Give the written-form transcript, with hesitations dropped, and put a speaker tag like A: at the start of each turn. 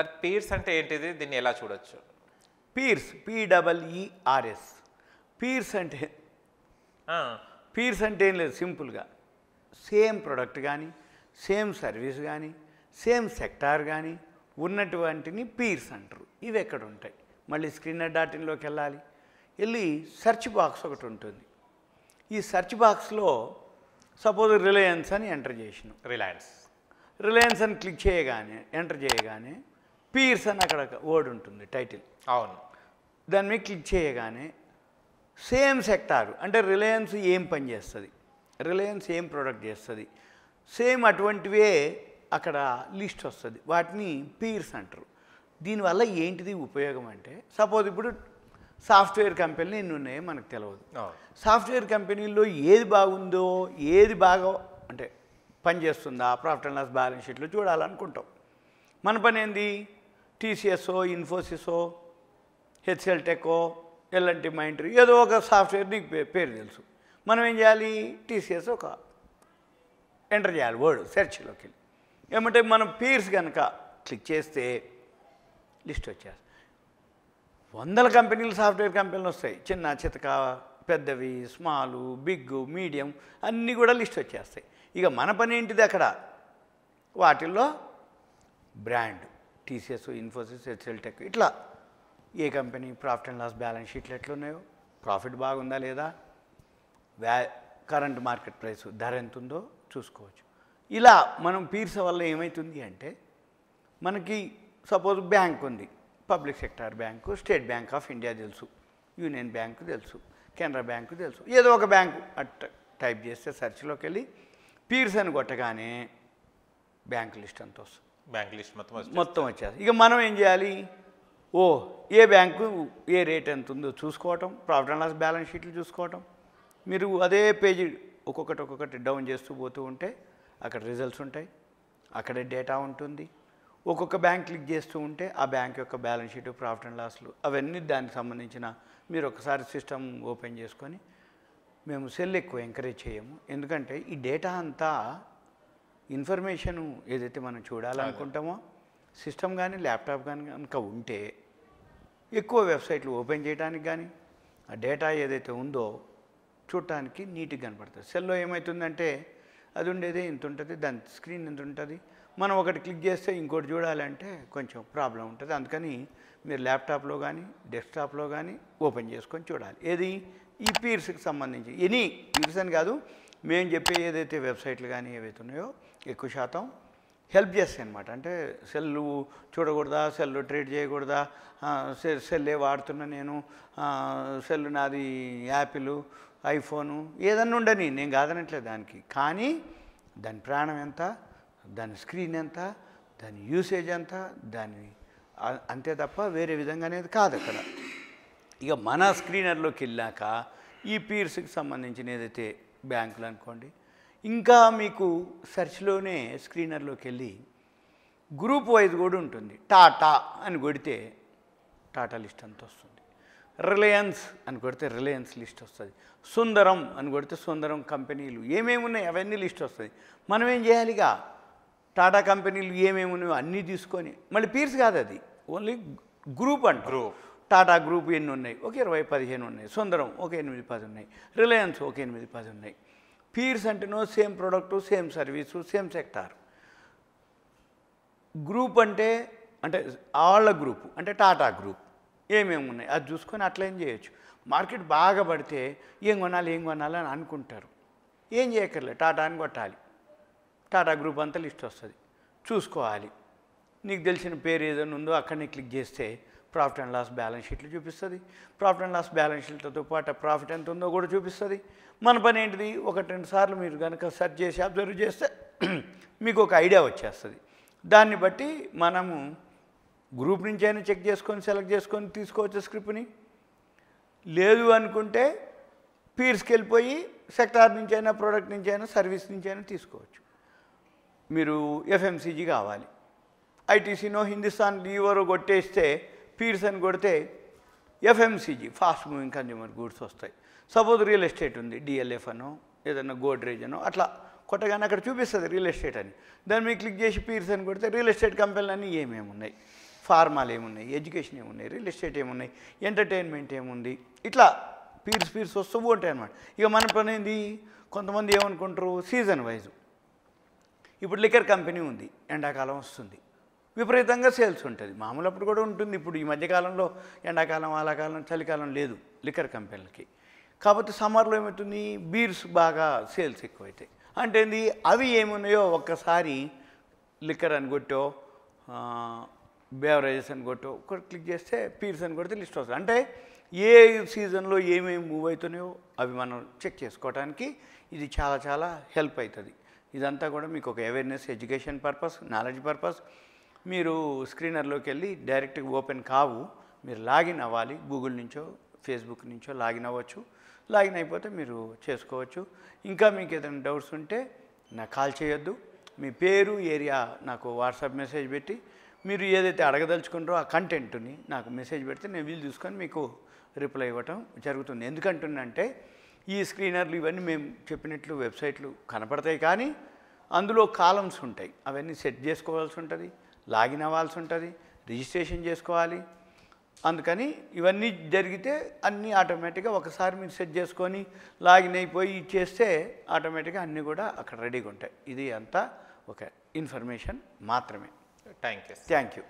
A: Sir peers అంటే ఏంటిది? దీన్ని ఎలా చూడొచ్చు?
B: పీర్స్ PEERS పీర్స్ అంటే ఏం లేదు, సింపుల్గా సేమ్ ప్రొడక్ట్ కానీ సేమ్ సర్వీస్ కానీ సేమ్ సెక్టార్ కానీ ఉన్నటువంటిని పీర్స్ అంటారు. ఇవి ఎక్కడ ఉంటాయి? మళ్ళీ screener.inలోకి వెళ్ళి సెర్చ్ బాక్స్ ఒకటి ఉంటుంది. ఈ సెర్చ్ బాక్స్లో సపోజ్ రిలయన్స్ అని ఎంటర్ చేసినాం. రిలయన్స్ అని క్లిక్ చేయగానే ఎంటర్ చేయగానే పీర్స్ అని అక్కడ వర్డ్ ఉంటుంది, టైటిల్.
A: అవును.
B: దాని మీద క్లిక్ చేయగానే సేమ్ సెక్టారు అంటే రిలయన్స్ ఏం పని చేస్తుంది, రిలయన్స్ ఏం ప్రోడక్ట్ చేస్తుంది, సేమ్ అటువంటివే అక్కడ లిస్ట్ వస్తుంది. వాటిని పీర్స్ అంటారు. దీనివల్ల ఏంటిది ఉపయోగం అంటే, సపోజ్ ఇప్పుడు సాఫ్ట్వేర్ కంపెనీలు ఎన్ని ఉన్నాయో మనకు తెలియదు. సాఫ్ట్వేర్ కంపెనీల్లో ఏది బాగుందో, ఏది బాగా అంటే పనిచేస్తుందా ప్రాఫిట్ అండ్ లాస్ బ్యాలెన్స్ షీట్లో చూడాలనుకుంటాం. మన పని ఏంది? టీసీఎస్ఓ, ఇన్ఫోసిసో, హెచ్ఎల్ టెక్కో, ఎల్ఎన్టీ మైంట్రీ ఏదో ఒక సాఫ్ట్వేర్ నీకు పేరు తెలుసు. మనం ఏం చేయాలి? టీసీఎస్ ఒక ఎంటర్ చేయాలి వర్డ్ సెర్చ్లోకి వెళ్ళి. ఏమంటే మనం పీర్స్ కనుక క్లిక్ చేస్తే లిస్ట్ వచ్చేస్తుంది. వందల కంపెనీలు, సాఫ్ట్వేర్ కంపెనీలు వస్తాయి. చిన్న చితక, పెద్దవి, స్మాలు, బిగ్, మీడియం అన్నీ కూడా లిస్ట్ వచ్చేస్తాయి. ఇక మన పని ఏంటిది? అక్కడ వాటిల్లో బ్రాండ్ టీసీఎస్, ఇన్ఫోసిస్, హెచ్ఎల్ టెక్ ఇట్లా ఏ company profit and loss balance షీట్లు ఎట్లున్నాయో, ప్రాఫిట్ బాగుందా లేదా, కరెంట్ మార్కెట్ ప్రైస్ ధర ఎంత ఉందో చూసుకోవచ్చు. ఇలా మనం పీర్స్ వల్ల ఏమవుతుంది అంటే, మనకి సపోజ్ బ్యాంక్ ఉంది, public sector bank, state bank of India తెలుసు, యూనియన్ బ్యాంకు తెలుసు, కెనరా బ్యాంకు తెలుసు, ఏదో ఒక బ్యాంకు టైప్ చేస్తే సెర్చ్లోకి వెళ్ళి పీర్స్ అని కొట్టగానే బ్యాంక్ లిస్ట్ అంతా వస్తుంది.
A: బ్యాంక్ లిస్ట్
B: మొత్తం వచ్చేది. ఇక మనం ఏం చేయాలి? ఏ బ్యాంకు ఏ రేట్ ఎంత ఉందో చూసుకోవటం, ప్రాఫిట్ అండ్ లాస్ బ్యాలెన్స్ షీట్లు చూసుకోవటం. మీరు అదే పేజీ ఒక్కొక్కటి డౌన్ చేస్తూ పోతూ ఉంటే అక్కడ రిజల్ట్స్ ఉంటాయి, అక్కడే డేటా ఉంటుంది. ఒక్కొక్క బ్యాంక్ క్లిక్ చేస్తూ ఉంటే ఆ బ్యాంక్ యొక్క బ్యాలెన్స్ షీటు, ప్రాఫిట్ అండ్ లాస్లు అవన్నీ దానికి సంబంధించిన మీరు ఒకసారి సిస్టమ్ ఓపెన్ చేసుకొని, మేము సెల్ ఎక్కువ ఎంకరేజ్ చేయము. ఎందుకంటే ఈ డేటా అంతా ఇన్ఫర్మేషను ఏదైతే మనం చూడాలనుకుంటామో సిస్టమ్ కానీ ల్యాప్టాప్ కానీ కనుక ఉంటే ఎక్కువ వెబ్సైట్లు ఓపెన్ చేయడానికి కానీ ఆ డేటా ఏదైతే ఉందో చూడటానికి నీట్గా కనపడుతుంది. సెల్లో ఏమవుతుందంటే అది ఉండేదే ఇంత ఉంటుంది, దాని స్క్రీన్ ఎంత ఉంటుంది, మనం ఒకటి క్లిక్ చేస్తే ఇంకోటి చూడాలంటే కొంచెం ప్రాబ్లం ఉంటుంది. అందుకని మీరు ల్యాప్టాప్లో కానీ డెస్క్టాప్లో కానీ ఓపెన్ చేసుకొని చూడాలి. ఏది? ఈ పీర్స్కి సంబంధించి ఎనీ పీర్స్ అని కాదు, మేము చెప్పే ఏదైతే వెబ్సైట్లు కానీ ఏవైతే ఉన్నాయో ఎక్కువ శాతం హెల్ప్ చేస్తాయి అన్నమాట. అంటే సెల్లు చూడకూడదా, సెల్లు ట్రేడ్ చేయకూడదా, సెల్లే వాడుతున్నా నేను, సెల్లు నాది యాపిల్, ఐఫోను ఏదన్నా ఉండని, నేను కాదనట్లేదు దానికి. కానీ దాని ప్రాణం ఎంత, దాని స్క్రీన్ ఎంత, దాని యూసేజ్ ఎంత, దాని అంతే తప్ప వేరే విధంగా అనేది కాదు అక్కడ. ఇక మన స్క్రీనర్లోకి వెళ్ళాక ఈ పీర్స్కి సంబంధించిన ఏదైతే బ్యాంకులు అనుకోండి, ఇంకా మీకు సెర్చ్లోనే స్క్రీనర్లోకి వెళ్ళి గ్రూప్ వైజ్ కూడా ఉంటుంది. టాటా అని కొడితే టాటా లిస్ట్ అంత వస్తుంది. రిలయన్స్ అని కొడితే రిలయన్స్ లిస్ట్ వస్తుంది. సుందరం అని కొడితే సుందరం కంపెనీలు ఏమేమి ఉన్నాయి అవన్నీ లిస్ట్ వస్తుంది. మనం ఏం చేయాలిగా? టాటా కంపెనీలు ఏమేమి ఉన్నాయో అన్నీ తీసుకొని, మళ్ళీ పీర్స్ కాదు అది, ఓన్లీ గ్రూప్ అంటారు. టాటా గ్రూప్ ఎన్ని ఉన్నాయి? ఒక 20-15 ఉన్నాయి. సుందరం ఒక 8-10 ఉన్నాయి. రిలయన్స్ ఒక 8-10 ఉన్నాయి. పీర్స్ అంటేనో same product, same service, same sector. Group అంటే వాళ్ళ గ్రూపు అంటే టాటా గ్రూప్ ఏమేమి ఉన్నాయి అది చూసుకొని అట్లా ఏం చేయొచ్చు. మార్కెట్ బాగా పడితే ఏం కొనాలి అని అనుకుంటారు. ఏం చేయక్కర్లేదు, టాటా అని కొట్టాలి, టాటా గ్రూప్ అంతా లిస్ట్ వస్తుంది, చూసుకోవాలి. నీకు తెలిసిన పేరు ఏదైనా ఉందో అక్కడనే క్లిక్ చేస్తే ప్రాఫిట్ అండ్ లాస్ బ్యాలెన్స్ షీట్లు చూపిస్తుంది. ప్రాఫిట్ అండ్ లాస్ బ్యాలెన్స్ షీట్లతో పాటు ప్రాఫిట్ ఎంత ఉందో కూడా చూపిస్తుంది. మన పని ఏంటిది? 1-2 సార్లు మీరు కనుక సెర్చ్ చేసి అబ్జర్వ్ చేస్తే మీకు ఒక ఐడియా వచ్చేస్తుంది. దాన్ని బట్టి మనము గ్రూప్ నుంచి అయినా చెక్ చేసుకొని సెలెక్ట్ చేసుకొని తీసుకోవచ్చు స్క్రిప్ట్ని. లేదు అనుకుంటే పీర్స్కి వెళ్ళిపోయి సెక్టార్ నుంచి అయినా, ప్రోడక్ట్ నుంచి అయినా, సర్వీస్ నుంచి అయినా తీసుకోవచ్చు. మీరు ఎఫ్ఎంసీజీ కావాలి, ఐటీసీనో హిందుస్థాన్ లీవర్ కొట్టేస్తే పీర్స్ అని కొడితే FMCG fast moving consumer goods వస్తాయి. సపోజ్ రియల్ ఎస్టేట్ ఉంది, డిఎల్ఎఫ్ అనో ఏదన్నా గోడ్రేజ్ అనో అట్లా కొట్టగానే అక్కడ చూపిస్తుంది రియల్ ఎస్టేట్ అని. దాన్ని మీరు క్లిక్ చేసి పీర్స్ అని కొడితే రియల్ ఎస్టేట్ కంపెనీలు అన్నీ ఏమేమి ఉన్నాయి ఫార్మాలు ఏమున్నాయి, ఎడ్యుకేషన్ ఏమున్నాయి, రియల్ ఎస్టేట్ ఏమున్నాయి, ఎంటర్టైన్మెంట్ ఏముంది, ఇట్లా పీర్స్ వస్తూ ఉంటాయి అన్నమాట. ఇక మన పని ఏంది, కొంతమంది ఏమనుకుంటారు సీజన్ వైజు. ఇప్పుడు లిక్కర్ కంపెనీ ఉంది, ఎండాకాలం వస్తుంది, విపరీతంగా సేల్స్ ఉంటుంది. మామూలు అప్పుడు కూడా ఉంటుంది. ఇప్పుడు ఈ మధ్యకాలంలో ఎండాకాలం, ఆలాకాలం, చలికాలం లేదు లిక్కర్ కంపెనీలకి. కాకపోతే సమ్మర్లో ఏమవుతుంది, బీర్స్ బాగా సేల్స్ ఎక్కువైతాయి. అంటే ఏంది, అవి ఏమున్నాయో ఒక్కసారి లిక్కర్ అని కొట్టో, బేవరేజెస్ అని కొట్టో ఒకటి క్లిక్ చేస్తే పీర్స్ అని కొడితే లిస్ట్ వస్తుంది. అంటే ఏ సీజన్లో ఏమేమి మూవ్ అవుతున్నాయో అవి మనం చెక్ చేసుకోవడానికి ఇది చాలా చాలా హెల్ప్ అవుతుంది. ఇదంతా కూడా మీకు ఒక awareness, education purpose, knowledge purpose. మీరు స్క్రీనర్లోకి వెళ్ళి డైరెక్ట్గా ఓపెన్ కావు, మీరు లాగిన్ అవ్వాలి. గూగుల్ నుంచో ఫేస్బుక్ నుంచో లాగిన్ అవ్వచ్చు. లాగిన్ అయిపోతే మీరు చేసుకోవచ్చు. ఇంకా మీకు ఏదైనా డౌట్స్ ఉంటే నాకు కాల్ చేయొద్దు. మీ పేరు, ఏరియా నాకు వాట్సాప్ మెసేజ్ పెట్టి మీరు ఏదైతే అడగదలుచుకుంటారో ఆ కంటెంట్ని నాకు మెసేజ్ పెడితే నేను వీలు చూసుకొని మీకు రిప్లై ఇవ్వటం జరుగుతుంది. ఎందుకంటున్నంటే ఈ స్క్రీనర్లు ఇవన్నీ మేము చెప్పినట్లు వెబ్సైట్లు కనపడతాయి, కానీ అందులో కాలమ్స్ ఉంటాయి. అవన్నీ సెట్ చేసుకోవాల్సి ఉంటుంది, లాగిన్ అవ్వాల్సి ఉంటుంది, రిజిస్ట్రేషన్ చేసుకోవాలి. అందుకని ఇవన్నీ జరిగితే అన్నీ ఆటోమేటిక్గా ఒకసారి మీరు సెట్ చేసుకొని లాగిన్ అయిపోయి ఇచ్చేస్తే ఆటోమేటిక్గా అన్నీ కూడా అక్కడ రెడీగా ఉంటాయి. ఇది అంతా ఒక ఇన్ఫర్మేషన్ మాత్రమే.
A: Thank you.
B: Thank you.